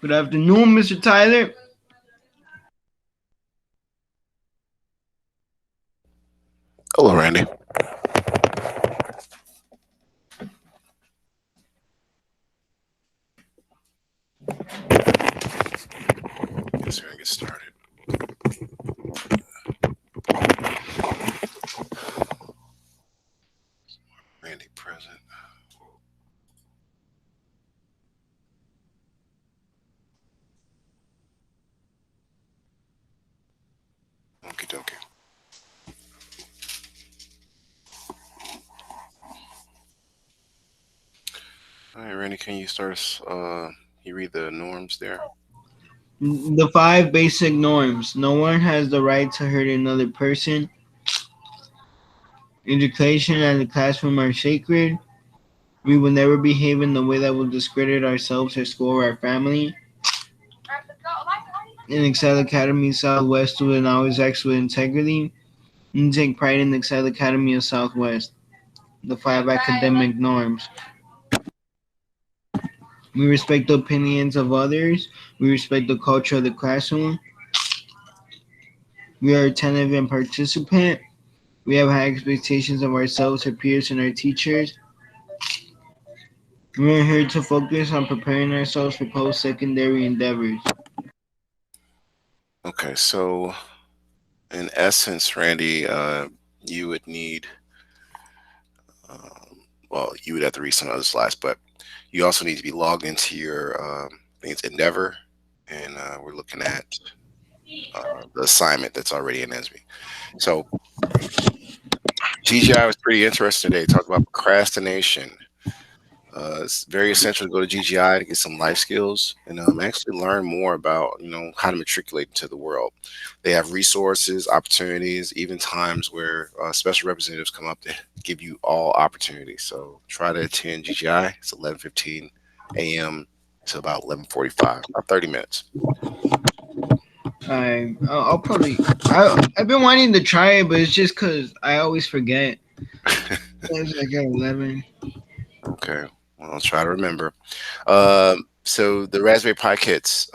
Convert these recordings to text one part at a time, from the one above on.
Good afternoon, Mr. Tyler. Hello, Randy. Guess we're gonna get started. Randy present. Okie dokie. All right, Randy, can you start us? You read the norms there. The five basic norms. No one has the right to hurt another person. Education and the classroom are sacred. We will never behave in the way that will discredit ourselves, our school, or our family. In Excel Academy Southwest, student always acts with integrity and take pride in the Excel Academy of Southwest. The five academic norms. We respect the opinions of others. We respect the culture of the classroom. We are attentive and participant. We have high expectations of ourselves, our peers, and our teachers. We are here to focus on preparing ourselves for post secondary endeavors. Okay, so in essence, Randy, you would need, well, you would have to read some other slides, but you also need to be logged into your, I think it's Endeavor, and we're looking at the assignment that's already in Esme. So GGI was pretty interesting today. Talked about procrastination. It's very essential to go to GGI to get some life skills and actually learn more about how to matriculate into the world. They have resources, opportunities, even times where special representatives come up to give you all opportunities. So try to attend GGI. It's 11:15 a.m. to about 11:45, about 30 minutes. I'll probably. I've been wanting to try it, but it's just because I always forget. It's like at 11. Okay, well, I'll try to remember. So the Raspberry Pi kits,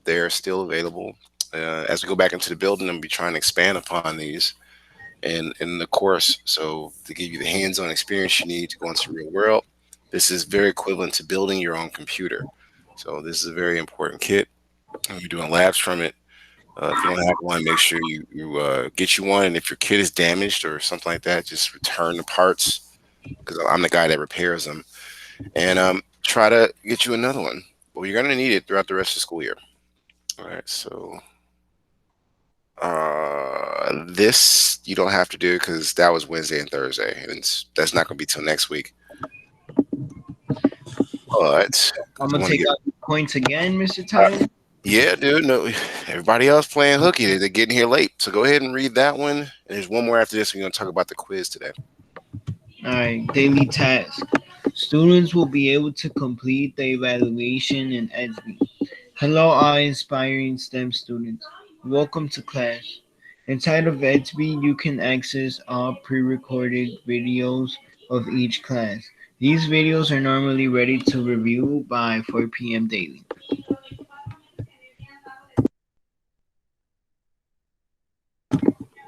they're still available. As we go back into the building, I'm gonna be trying to expand upon these in the course. So to give you the hands-on experience you need to go into the real world, this is very equivalent to building your own computer. So this is a very important kit. And we're doing labs from it. If you don't have one, make sure you get you one. And if your kit is damaged or something like that, just return the parts because I'm the guy that repairs them and try to get you another one. Well, you're going to need it throughout the rest of the school year. All right, so this you don't have to do because that was Wednesday and Thursday, and that's not going to be till next week. But I'm I gonna want to take get, out the points again, Mr. uh, Tyler. yeah, dude. No, everybody else playing hooky. They're getting here late, so go ahead and read that one. And there's one more after this. We're going to talk about the quiz today. All right, daily task. Students will be able to complete the evaluation in EDSB. Hello, all inspiring STEM students. Welcome to class. Inside of EDSB, you can access all pre-recorded videos of each class. These videos are normally ready to review by 4 p.m. daily.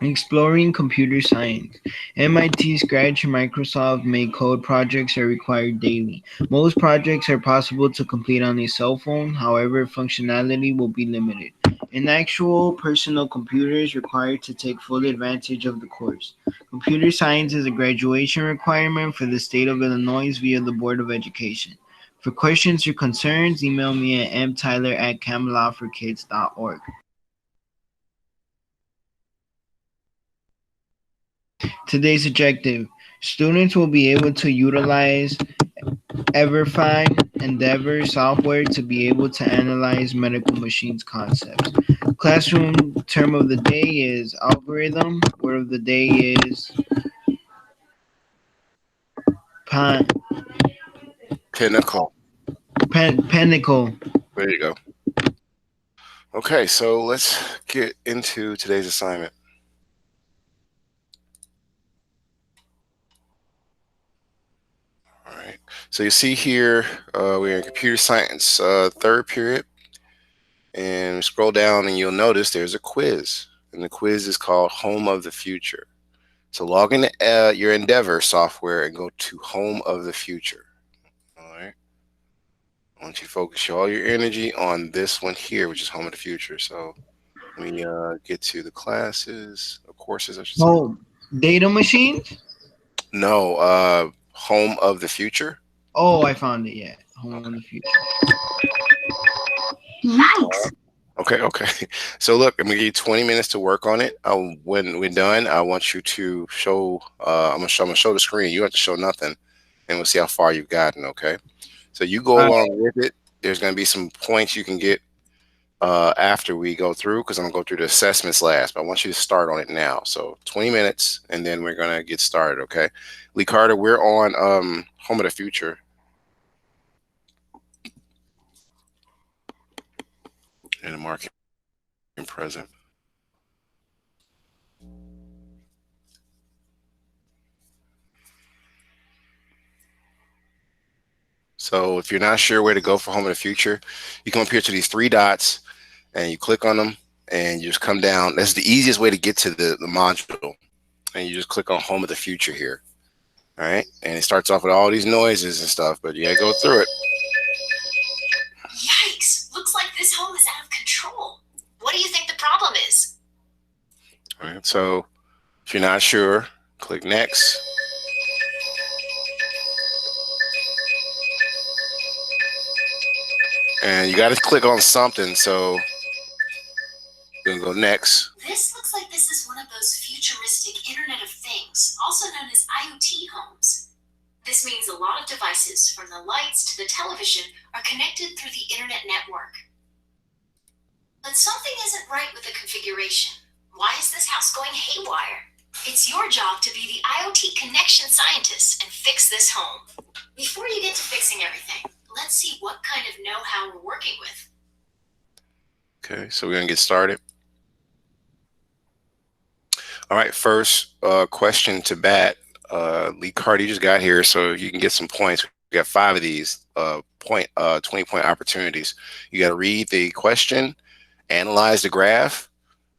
Exploring computer science. MIT Scratch and Microsoft Make code projects are required daily. Most projects are possible to complete on a cell phone, however, functionality will be limited. An actual personal computer is required to take full advantage of the course. Computer science is a graduation requirement for the state of Illinois via the Board of Education. For questions or concerns, email me at mtyler@camelotforkids.org. Today's objective. Students will be able to utilize EverFind Endeavor software to be able to analyze medical machines concepts. Classroom term of the day is algorithm. Word of the day is pan, Pinnacle. panicle. There you go. Okay, so let's get into today's assignment. All right. So you see here, we're in computer science, third period. And scroll down, and you'll notice there's a quiz, and the quiz is called Home of the Future. So log into your Endeavor software and go to Home of the Future. All right. I want you to focus all your energy on this one here, which is Home of the Future. So let me get to the classes, or courses, I should say. Oh, data machines. No, Home of the Future. Oh, I found it. Yeah, home of the Okay. future. Yikes. Okay. So look, I'm gonna give you 20 minutes to work on it. When we're done, I want you to show. I'm gonna show the screen. You don't have to show nothing, and we'll see how far you've gotten. Okay. So you go Uh, along with it. There's gonna be some points you can get after we go through, because I'm gonna go through the assessments last. But I want you to start on it now. So 20 minutes, and then we're gonna get started. Okay. Lee Carter, we're on Home of the Future in the market present. So if you're not sure where to go for Home of the Future, you come up here to these three dots and you click on them, and you just come down. That's the easiest way to get to the module. And you just click on Home of the Future here. All right. And it starts off with all these noises and stuff, but you gotta go through it. Yikes. Looks like this home is out of control. What do you think the problem is? All right. So if you're not sure, click next. And you gotta click on something. So we're gonna go next. This looks like this is one of those futuristic Internet of Things, also known as IoT homes. This means a lot of devices, from the lights to the television, are connected through the internet network. But something isn't right with the configuration. Why is this house going haywire? It's your job to be the IoT connection scientist and fix this home. Before you get to fixing everything, let's see what kind of know-how we're working with. Okay, so we're gonna get started. All right, first question to bat. Lee Carter, you just got here, so you can get some points. We got 5 of these 20-point opportunities. You got to read the question, analyze the graph,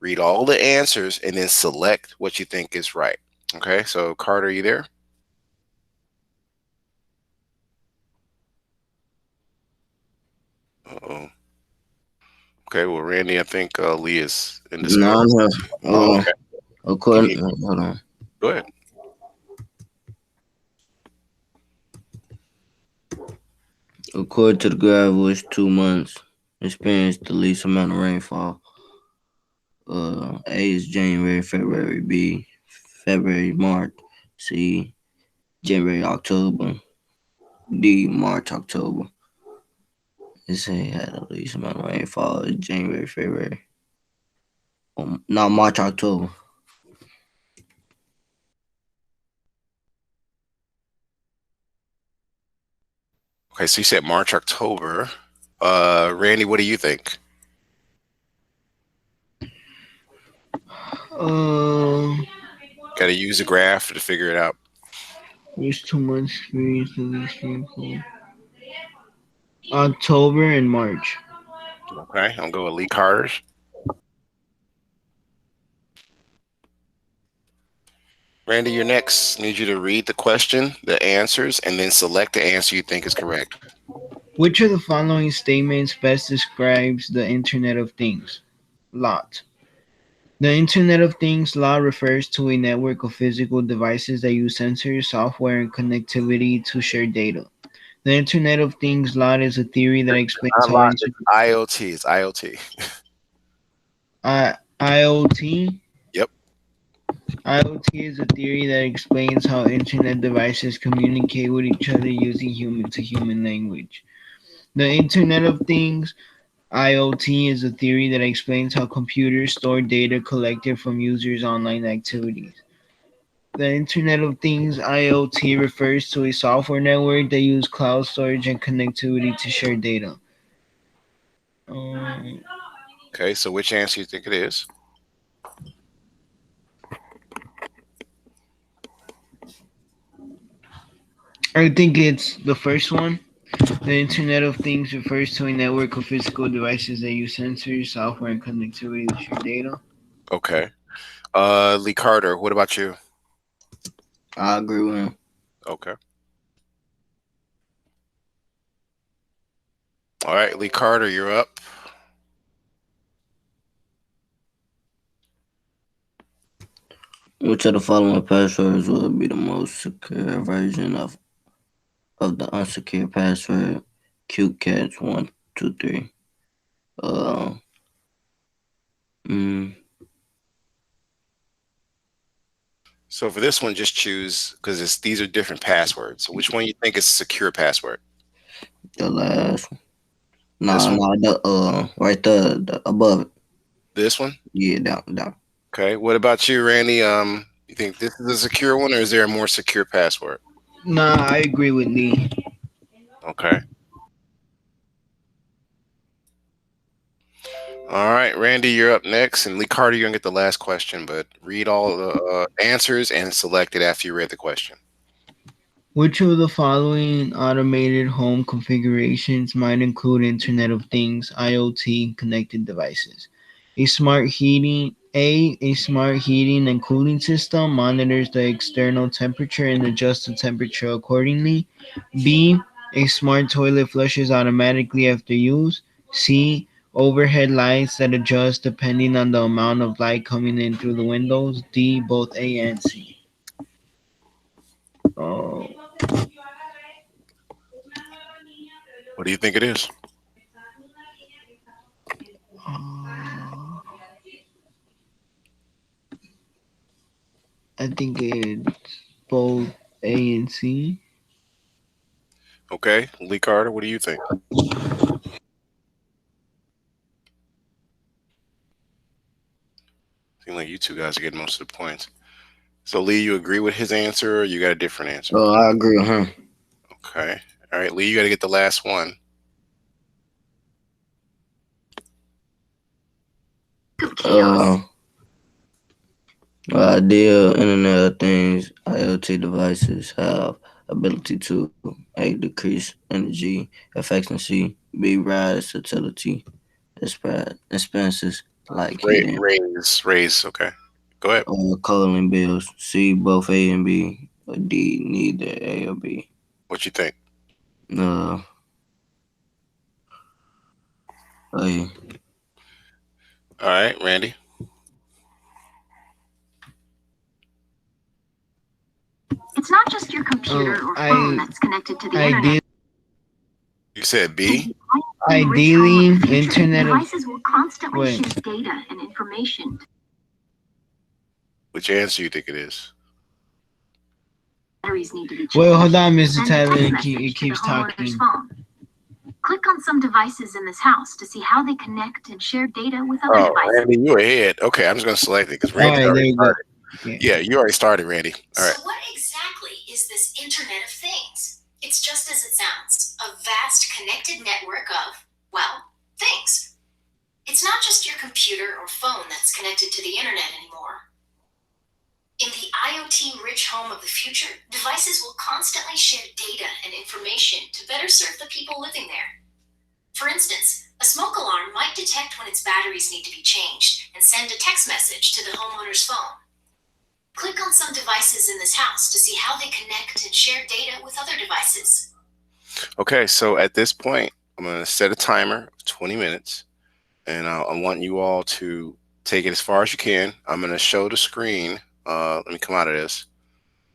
read all the answers, and then select what you think is right. Okay, so Carter, are you there? Uh-oh. Okay, well, Randy, I think Lee is in No, Discord. I'm here. Oh, okay. According, hold on. Go ahead. According to the graph, which 2 months experienced the least amount of rainfall? A is January, February. B, February, March. C, January, October. D, March, October. It say had the least amount of rainfall is January, February. Not March, October. Okay, so you said March, October. Randy, what do you think? Um, Got to use a graph to figure it out. there's 2 months experience the least rainfall. October and March. Okay, I'm going to go with Lee Carter's. Randy, you're next. Need you to read the question, the answers, and then select the answer you think is correct. Which of the following statements best describes the Internet of Things? Lot. The Internet of Things law refers to a network of physical devices that use sensors, software, and connectivity to share data. The Internet of Things law is a theory that explains Not how lot, it's IoT. It's IoT. IoT. Yep. IoT is a theory that explains how Internet devices communicate with each other using human-to-human language. The Internet of Things IoT is a theory that explains how computers store data collected from users' online activities. The Internet of Things IoT refers to a software network that uses cloud storage and connectivity to share data. Um, Okay, so which answer you think it is? I think it's the first one. The Internet of Things refers to a network of physical devices that use sensors, software, and connectivity to share data. Okay. Lee Carter, what about you? I agree with him. Okay. All right, Lee Carter, you're up. Which of the following passwords will be the most secure version of the unsecure password? CuteCats123. Uh, mm, So for this one, just choose because these are different passwords. So which one you think is a secure password? the last one. This Nah, one? nah, the right there, the above it. This one? Yeah, down. Okay. What about you, Randy? You think this is a secure one, or is there a more secure password? Nah, I agree with Lee. Okay. All right, Randy, you're up next, and Lee Carter, you're gonna get the last question, but read all the answers and select it after you read the question. Which of the following automated home configurations might include Internet of Things (IoT) connected devices? A smart heating and cooling system monitors the external temperature and adjusts the temperature accordingly. B, a smart toilet flushes automatically after use. C, overhead lights that adjust depending on the amount of light coming in through the windows. D, both A and C. Oh, What do you think it is? uh, I think it's both A and C. Okay, Lee Carter, what do you think? Seems like you two guys are getting most of the points. So Lee, you agree with his answer, or you got a different answer? I agree with him. Okay. All right, Lee, you got to get the last one. Uh, Ideal Internet of Things IoT devices have ability to A. Decrease energy efficiency, B. Rise utility expenses like heating Raise. Okay. Go ahead. or cooling bills, C. Both A and B, or D. Neither A or B. What you think? Uh, A. All right, Randy. It's not just your computer or phone that's connected to the internet. You said B. Ideally, Internet of Devices will constantly wait. share data and information. Which answer you think it is? Batteries need to be changed. Well, hold on, Mr. Send a Tyler. text It message to keeps the homeowner's talking. phone. Click on some devices in this house to see how they connect and share data with other Oh, devices. Randy, you ahead. Okay, I'm just going to select it because All Randy right, there already you go. started. Yeah. Yeah, you already started, Randy. All right. So what exactly is this Internet of Things? It's just as it sounds, a vast connected network of, well, things. It's not just your computer or phone that's connected to the internet anymore. In the IoT-rich home of the future, devices will constantly share data and information to better serve the people living there. For instance, a smoke alarm might detect when its batteries need to be changed and send a text message to the homeowner's phone. Click on some devices in this house to see how they connect and share data with other devices. Okay, so at this point, I'm going to set a timer of 20 minutes, and I want you all to take it as far as you can. I'm going to show the screen. Let me come out of this.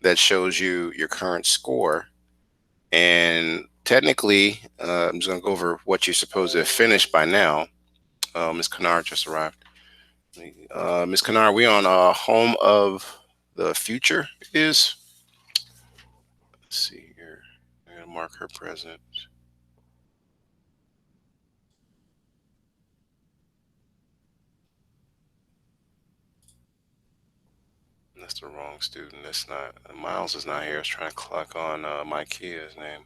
That shows you your current score. And technically, I'm just going to go over what you're supposed to have finished by now. Ms. Kennard just arrived. Ms. Kennard, we on Home of the Future is. Let's see here. I'm going to mark her present. That's the wrong student. That's not. Miles is not here. I was trying to clock on Mike Kia's name.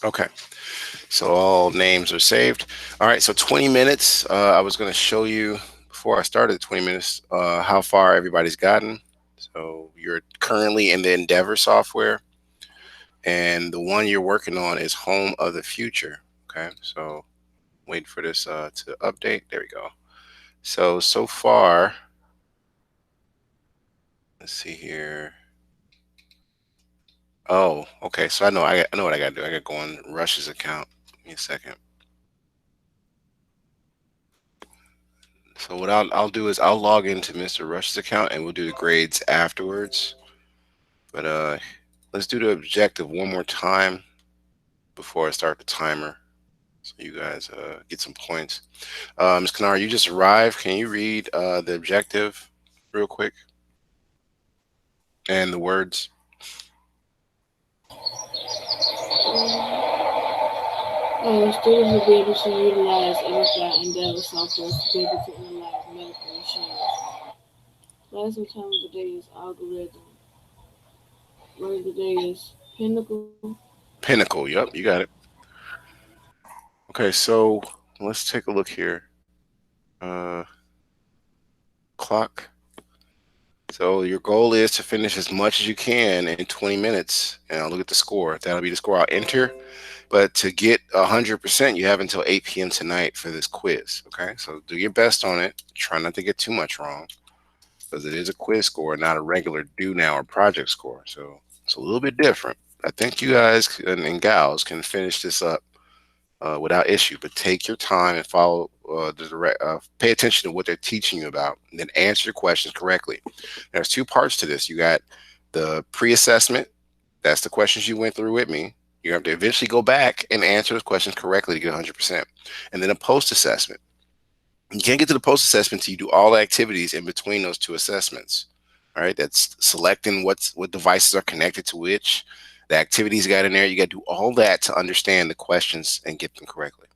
Okay. So all names are saved. All right. So 20 minutes. I was going to show you before I started the 20 minutes how far everybody's gotten. So you're currently in the Endeavor software, and the one you're working on is Home of the Future. Okay. So waiting for this to update. There we go. So far, let's see here. Oh, okay. So I know what I got to do. I got to go on Rush's account. Give me a second. So what I'll do is I'll log into Mr. Rush's account and we'll do the grades afterwards. But let's do the objective one more time before I start the timer, so you guys get some points. Ms. Kanar, you just arrived. Can you read the objective real quick and the words? Students will be able to utilize Edify and Dell software to be able to analyze medical machines. Lesson time of the day is algorithm. Word of the day is pinnacle. Pinnacle. Yep, you got it. Okay, so let's take a look here. Uh, Clock. So your goal is to finish as much as you can in 20 minutes, and I'll look at the score. That'll be the score I'll enter. But to get 100%, you have until 8 p.m. tonight for this quiz. Okay, so do your best on it. Try not to get too much wrong, because it is a quiz score, not a regular do now or project score. So it's a little bit different. I think you guys and gals can finish this up without issue. But take your time and follow the direct. Pay attention to what they're teaching you about, and then answer your questions correctly. There's two parts to this. You got the pre-assessment. That's the questions you went through with me. You have to eventually go back and answer those questions correctly to get 100%. And then a post-assessment. You can't get to the post-assessment until you do all the activities in between those two assessments. All right, that's selecting what devices are connected to which, the activities you got in there. You got to do all that to understand the questions and get them correctly.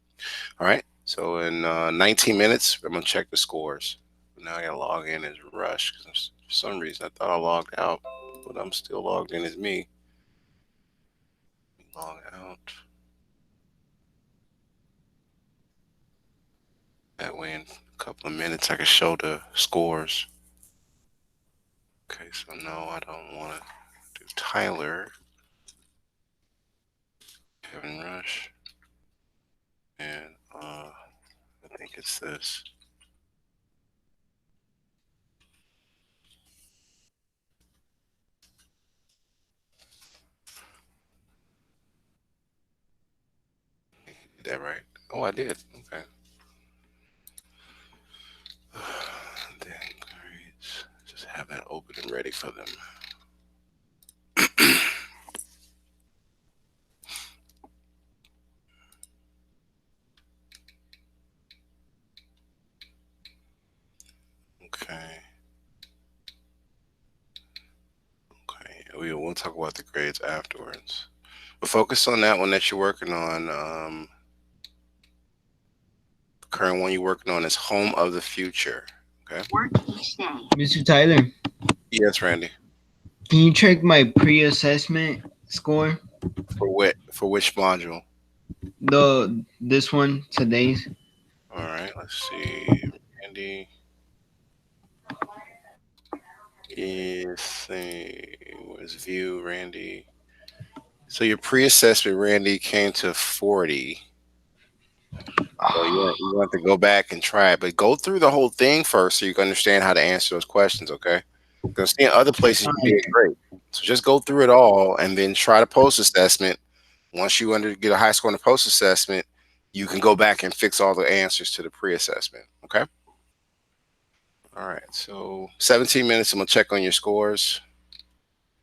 All right. So in 19 minutes, I'm gonna check the scores. Now I gotta log in as Rush because for some reason I thought I logged out, but I'm still logged in as me. Log out. That way, in a couple of minutes, I can show the scores. Okay. So no, I don't want to do Tyler, Kevin Rush, and I think it's this. Did that right? Oh, I did. Okay. Then grades. Just have that open and ready for them. Okay. Okay. We'll talk about the grades afterwards. But focus on that one that you're working on. The current one you're working on is Home of the Future. Okay. Work each day. Mr. Tyler, Yes, Randy. can you check my pre-assessment score? For which module? This one, today's. All right. Let's see. Randy. Yes. Where's view, Randy? So your pre-assessment, Randy, came to 40. So you have to go back and try it, but go through the whole thing first so you can understand how to answer those questions. Okay? Because in other places you did great. So just go through it all and then try the post assessment. Once you get a high score in the post assessment, you can go back and fix all the answers to the pre-assessment. Okay? All right. So 17 minutes. I'm gonna check on your scores.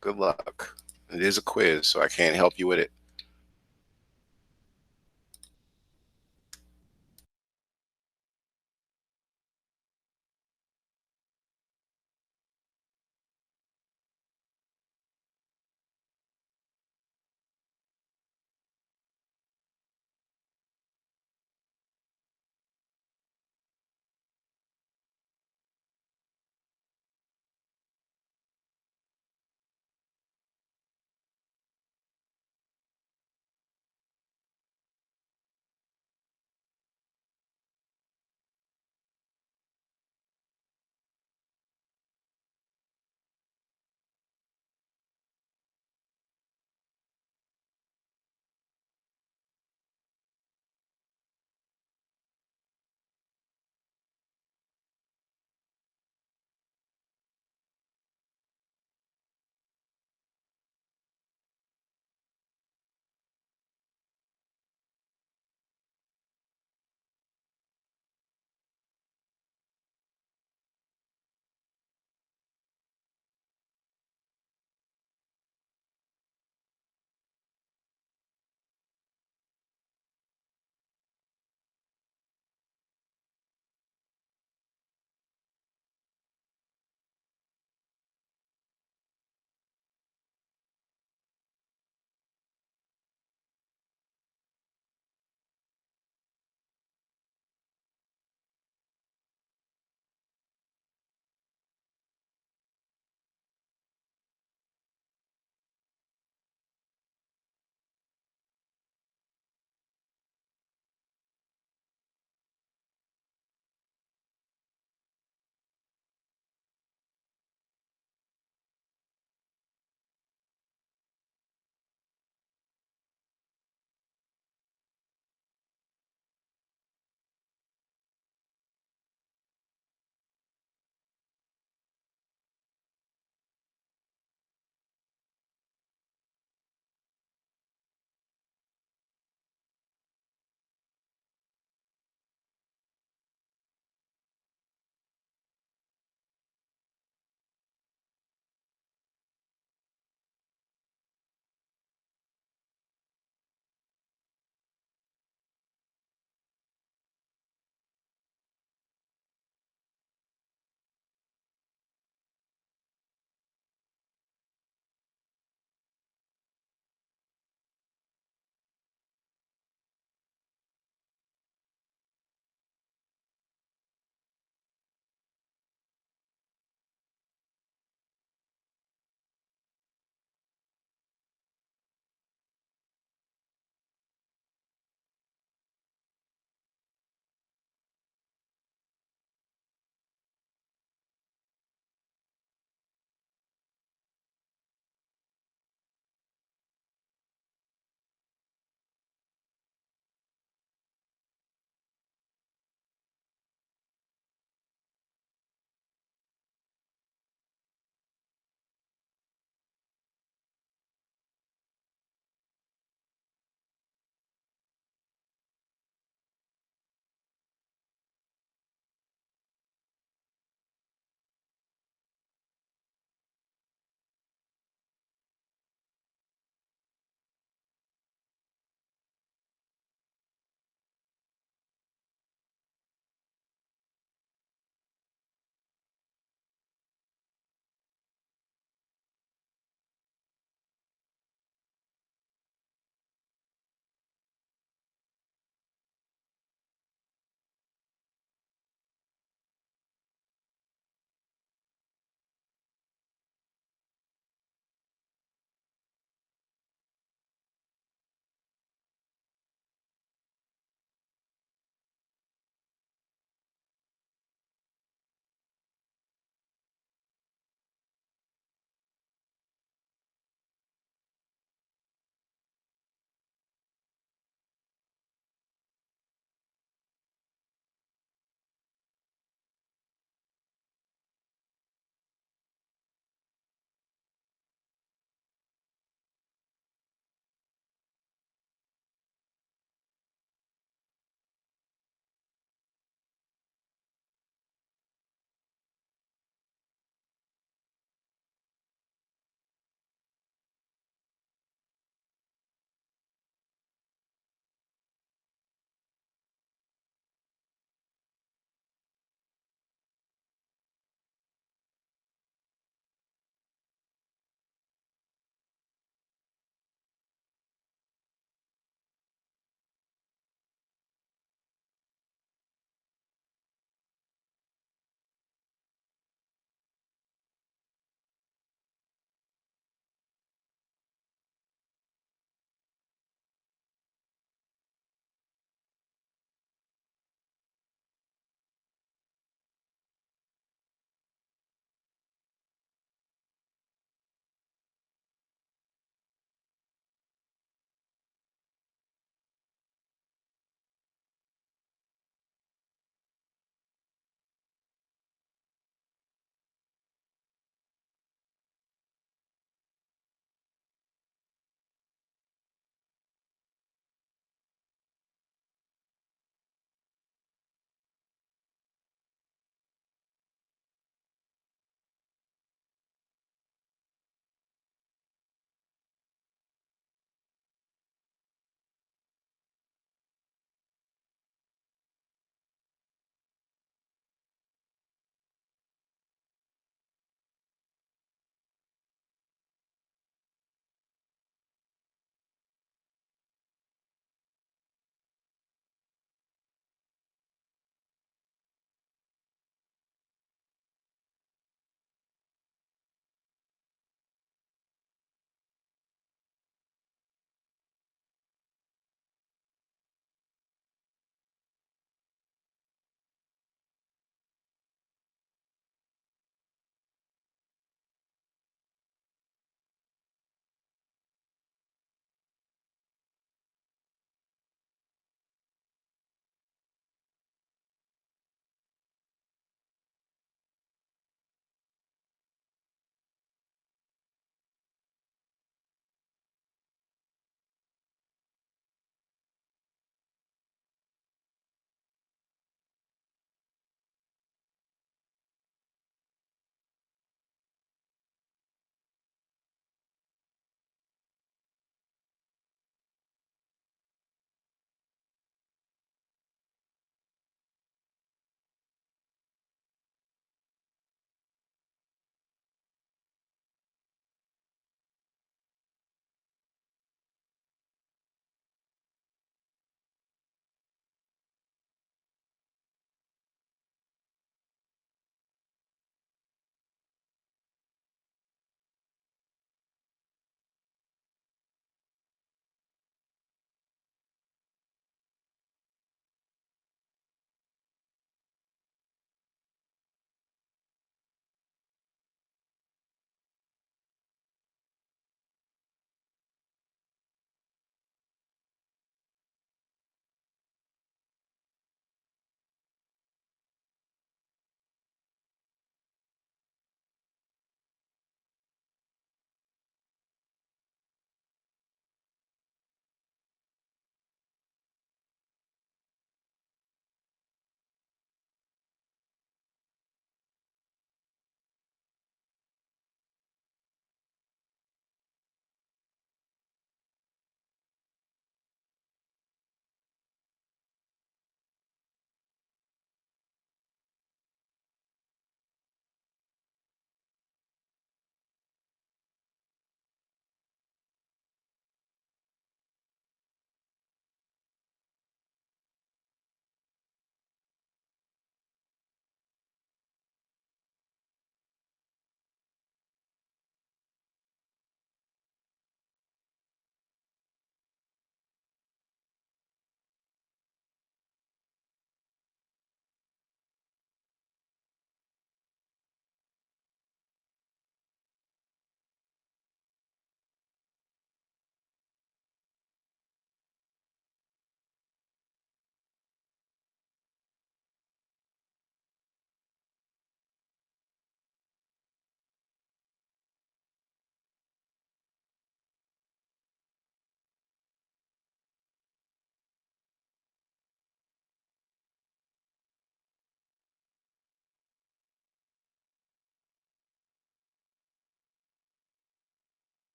Good luck. It is a quiz, so I can't help you with it.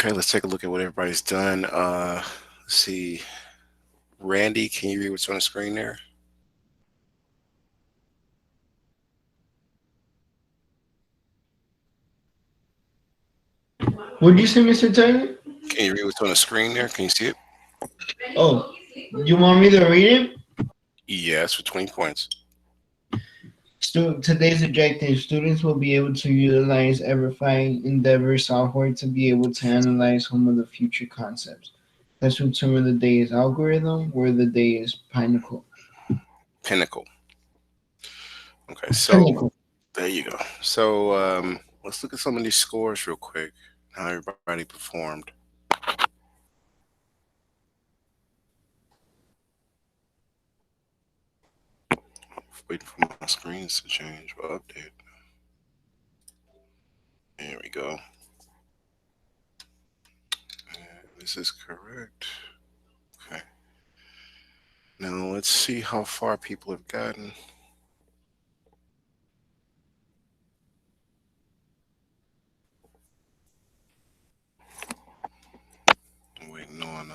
Okay, let's take a look at what everybody's done. Let's see. Randy, can you read what's on the screen there? What'd you say, Mr. Taylor? Can you read what's on the screen there? Can you see it? Oh, you want me to read it? Yes, for 20 points. Today's objective: students will be able to utilize Everify Endeavor software to be able to analyze home of the future concepts. Let's determine the day is algorithm, where the day is pinnacle. Pinnacle. Okay, so Pinnacle. there you go. So let's look at some of these scores real quick. How everybody performed. Waiting for my screens to change or update. There we go. And this is correct. Okay. Now let's see how far people have gotten. I'm waiting on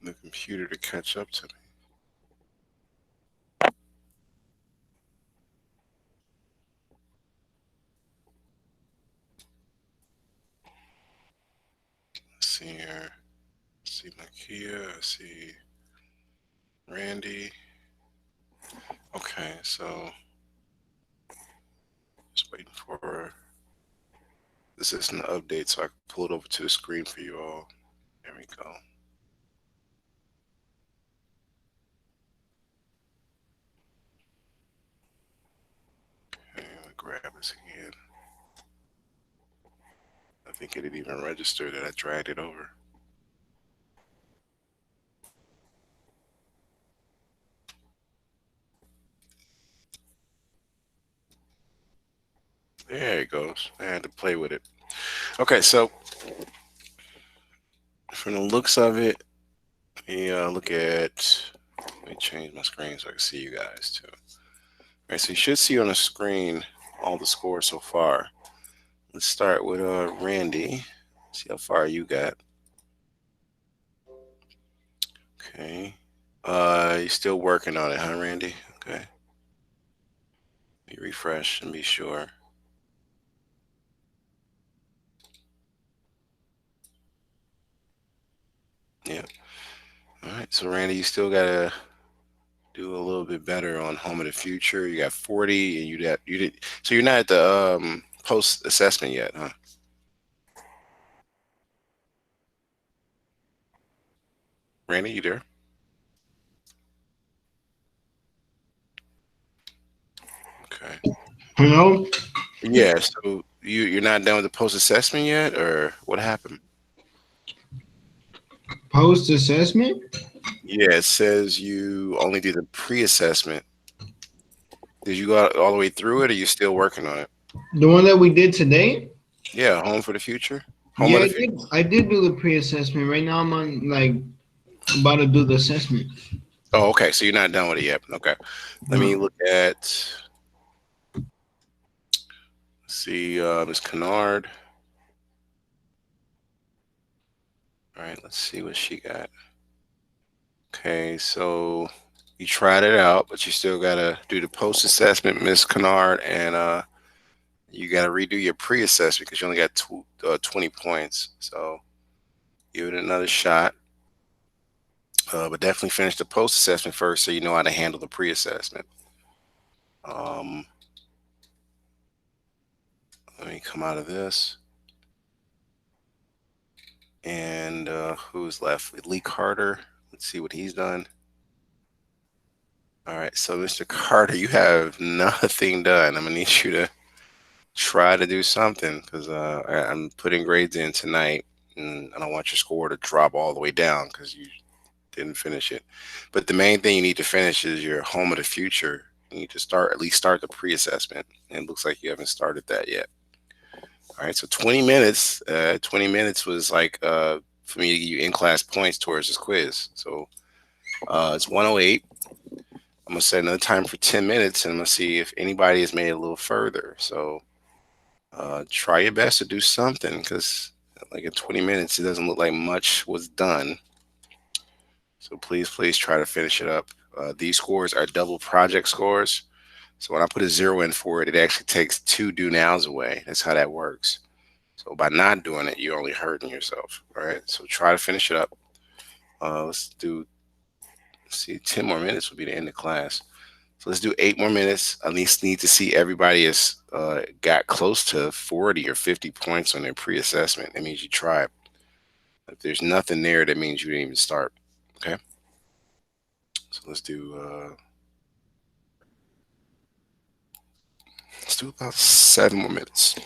the computer to catch up to me. Let's see here. See Makia. I see Randy. Okay, so just waiting for this isn't an update, so I can pull it over to the screen for you all. There we go. Okay, let me grab this again. I think it didn't even register that I dragged it over. There it goes. I had to play with it. Okay, so from the looks of it, look at. Let me change my screen so I can see you guys too. All right, so you should see on the screen all the scores so far. Let's start with Randy. See how far you got. Okay. You're still working on it, huh, Randy? Okay. Let me refresh and be sure. Yeah. All right. So Randy, you still gotta do a little bit better on Home of the Future. You got 40, and you did. So you're not at the post assessment yet, huh? Randy, you there? Okay. Hello? Yeah. So you're not done with the post assessment yet, or what happened? Post assessment? Yeah, it says you only did a pre-assessment. Did you go all the way through it, or you still working on it? The one that we did today? Yeah, Home for the Future. Home Yeah, of I the Future. did. I did do the pre-assessment. Right now, I'm on like about to do the assessment. Oh, okay. So you're not done with it yet. Okay. Let me No. look at. See, Miss Kennard. All right. Let's see what she got. Okay. So you tried it out, but you still gotta do the post assessment, Miss Kennard, and you gotta redo your pre assessment because you only got 20 points. So give it another shot. But definitely finish the post assessment first so you know how to handle the pre assessment. Um, Let me come out of this. And who's left? Lee Carter. Let's see what he's done. All right, so Mr. Carter, you have nothing done. I'm gonna need you to try to do something because I'm putting grades in tonight, and I don't want your score to drop all the way down because you didn't finish it. But the main thing you need to finish is your Home of the Future. You need to start at least start the pre-assessment. And it looks like you haven't started that yet. All right, so 20 minutes. 20 minutes was like for me to give you in-class points towards this quiz. So it's 108. I'm gonna set another time for 10 minutes, and I'm gonna see if anybody has made it a little further. So Try your best to do something because, like in 20 minutes, it doesn't look like much was done. So please try to finish it up. These scores are double project scores. So when I put a zero in for it, it actually takes two do nows away. That's how that works. So by not doing it, you're only hurting yourself. All right. So try to finish it up. Let's see, 10 more minutes will be the end of class. So let's do 8 more minutes. I at least need to see everybody has got close to 40 or 50 points on their pre-assessment. That means you tried. If there's nothing there, that means you didn't even start. Okay. So let's do about 7 more minutes.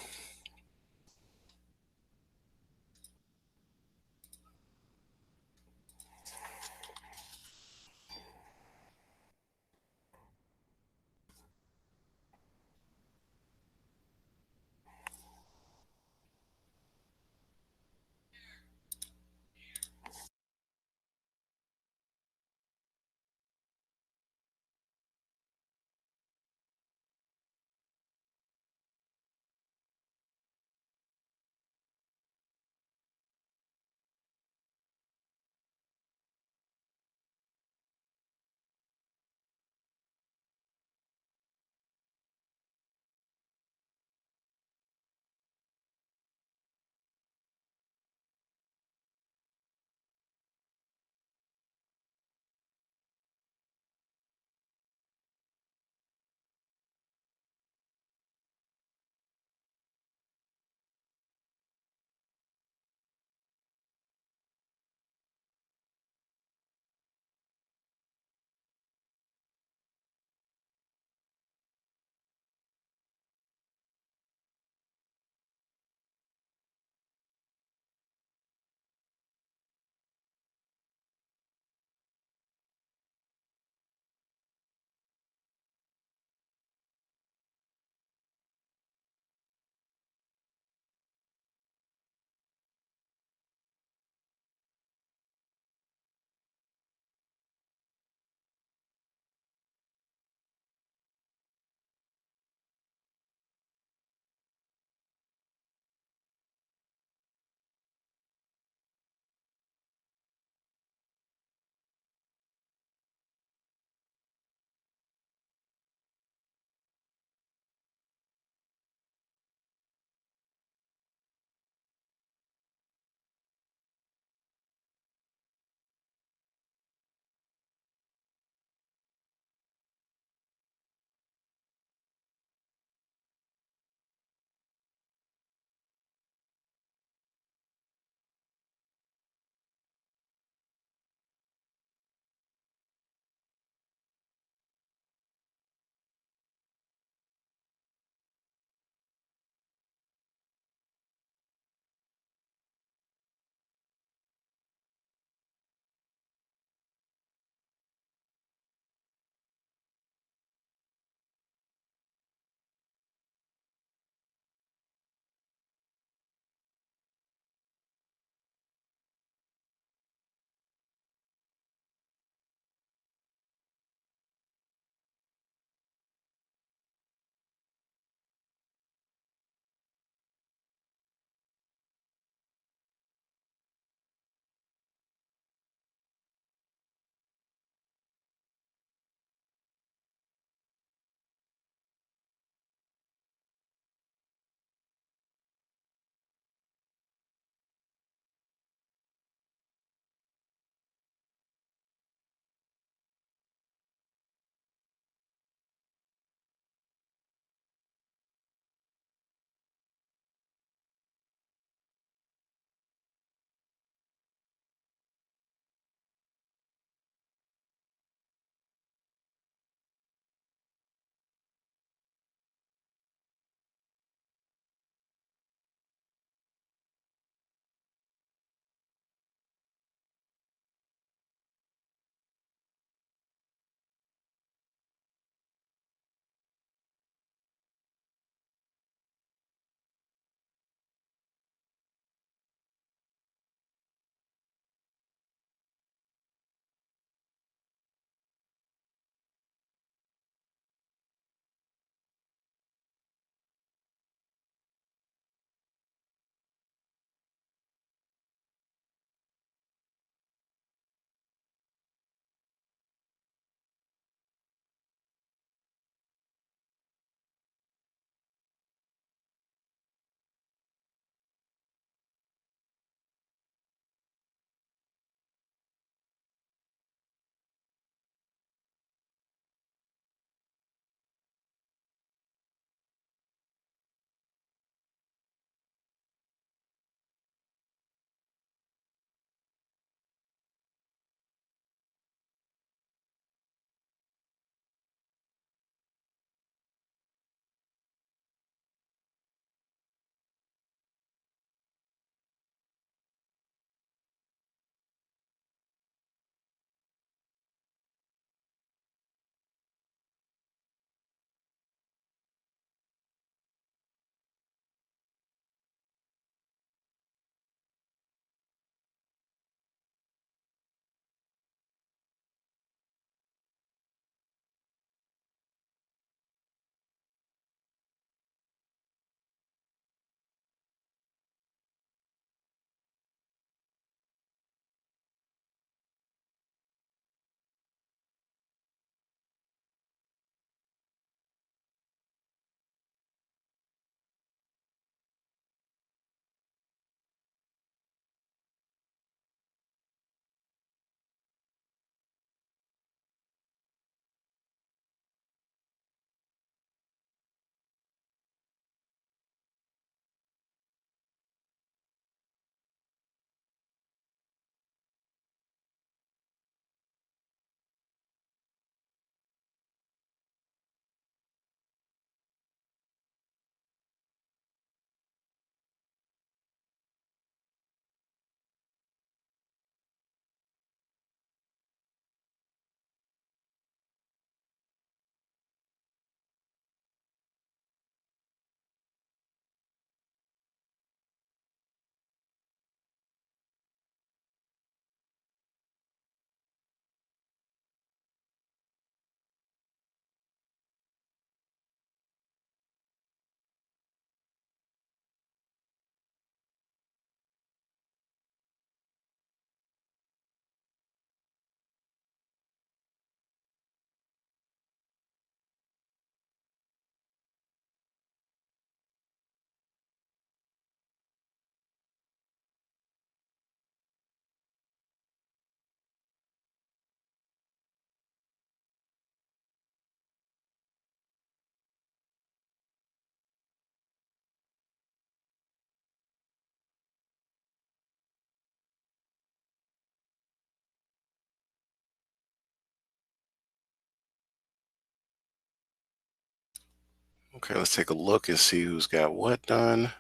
Okay, let's take a look and see who's got what done.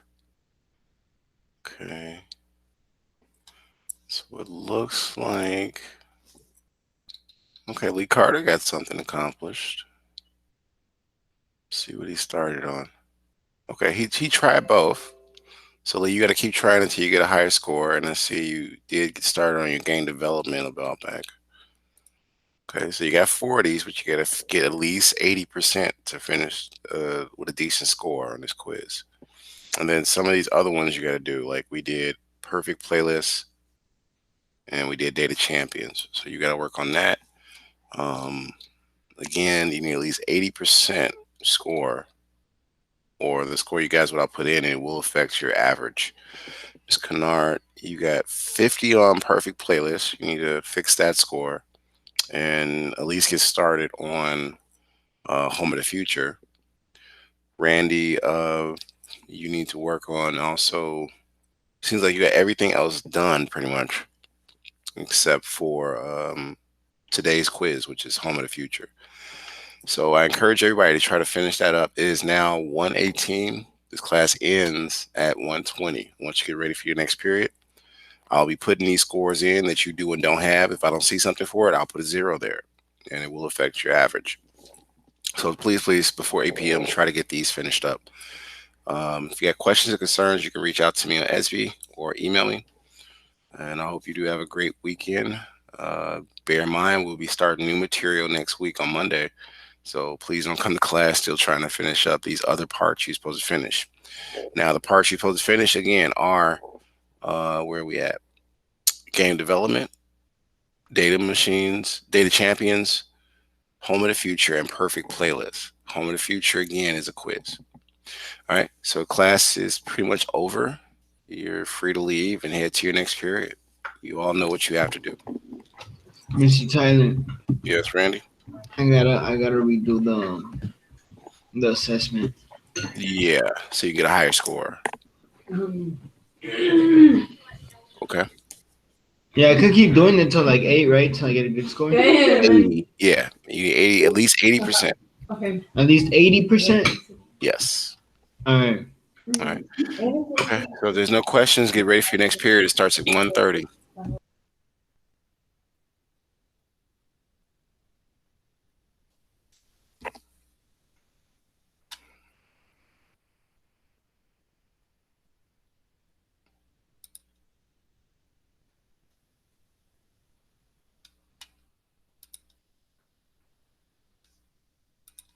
Okay. So it looks like, okay, Lee Carter got something accomplished. See what he started on. Okay, he tried both. So Lee, you got to keep trying until you get a higher score. And I see you did get started on your game development about back. Okay, so you got 40s, but you got to get at least 80% to finish with a decent score on this quiz. And then some of these other ones you got to do, like we did perfect playlists and we did data champions. So you got to work on that. Um, Again, you need at least 80% score, or the score you guys would put in, it will affect your average. Ms. Kennard, you got 50 on perfect playlist. You need to fix that score and at least get started on Home of the Future. Randy, you need to work on also. Seems like you got everything else done pretty much, except for today's quiz, which is Home of the Future. So I encourage everybody to try to finish that up. It is now 1:18. This class ends at 1:20. Once you get ready for your next period, I'll be putting these scores in that you do and don't have. If I don't see something for it, I'll put a 0 there, and it will affect your average. So please, before 8 p.m., try to get these finished up. If you have questions or concerns, you can reach out to me on SB or email me. And I hope you do have a great weekend. Bear in mind, we'll be starting new material next week on Monday. So please don't come to class still trying to finish up these other parts you're supposed to finish. Now, the parts you're supposed to finish, again, are where are we at? Game development, data machines, data champions, Home of the Future, and perfect playlist. Home of the Future, again, is a quiz. All right, so class is pretty much over. You're free to leave and head to your next period. You all know what you have to do. Mr. Tyler, Yes, Randy? I gotta redo the assessment. Yeah, so you get a higher score. Okay. Yeah, I could keep doing it till like 8, right? Till I get a good score. 80. Yeah, you need 80, at least 80%. At least 80%. Yes. All right. All right. Okay. So if there's no questions, get ready for your next period. It starts at 1:30.